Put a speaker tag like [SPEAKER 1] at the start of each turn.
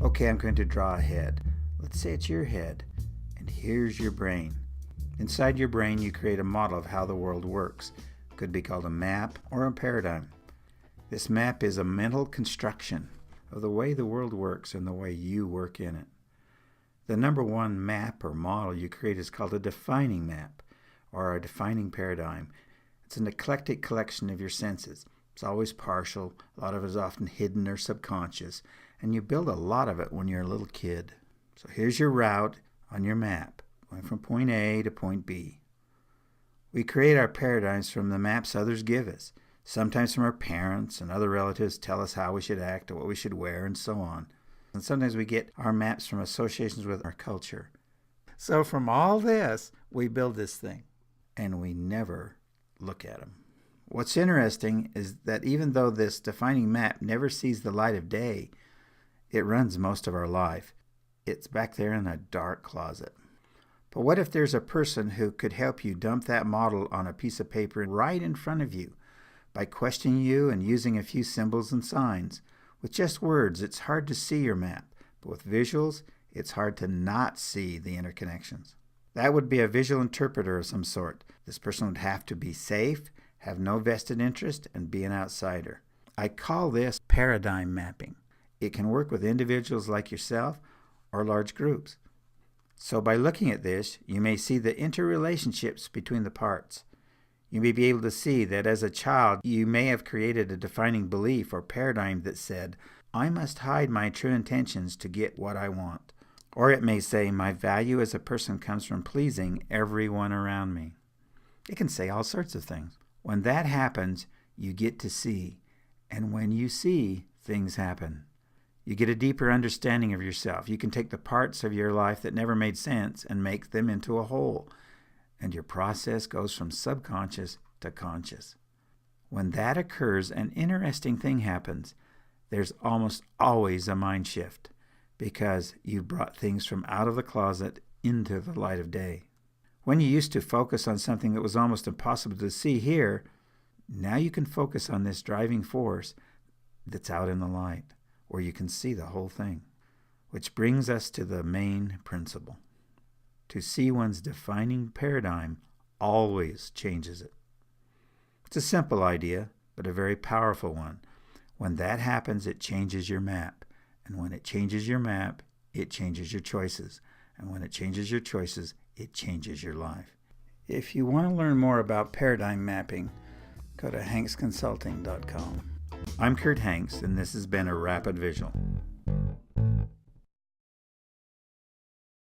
[SPEAKER 1] Okay, I'm going to draw a head. Let's say it's your head, and here's your brain. Inside your brain, you create a model of how the world works. It could be called a map or a paradigm. This map is a mental construction of the way the world works and the way you work in it. The number one map or model you create is called a defining map or a defining paradigm. It's an eclectic collection of your senses. It's always partial, a lot of it is often hidden or subconscious, and you build a lot of it when you're a little kid. So here's your route on your map, going from point A to point B. We create our paradigms from the maps others give us, sometimes from our parents and other relatives tell us how we should act or what we should wear and so on. And sometimes we get our maps from associations with our culture. So from all this, we build this thing, and we never look at them. What's interesting is that even though this defining map never sees the light of day, it runs most of our life. It's back there in a dark closet. But what if there's a person who could help you dump that model on a piece of paper right in front of you by questioning you and using a few symbols and signs? With just words, it's hard to see your map, but with visuals, it's hard to not see the interconnections. That would be a visual interpreter of some sort. This person would have to be safe, have no vested interest, and be an outsider. I call this paradigm mapping. It can work with individuals like yourself or large groups. So by looking at this, you may see the interrelationships between the parts. You may be able to see that as a child, you may have created a defining belief or paradigm that said, I must hide my true intentions to get what I want. Or it may say, my value as a person comes from pleasing everyone around me. It can say all sorts of things. When that happens, you get to see. And when you see, things happen. You get a deeper understanding of yourself. You can take the parts of your life that never made sense and make them into a whole. And your process goes from subconscious to conscious. When that occurs, an interesting thing happens. There's almost always a mind shift because you've brought things from out of the closet into the light of day. When you used to focus on something that was almost impossible to see here, now you can focus on this driving force that's out in the light, where you can see the whole thing. Which brings us to the main principle. To see one's defining paradigm always changes it. It's a simple idea, but a very powerful one. When that happens, it changes your map. And when it changes your map, it changes your choices. And when it changes your choices, it changes your life. If you want to learn more about paradigm mapping, go to hanksconsulting.com. I'm Kurt Hanks, and this has been a Rapid Visual.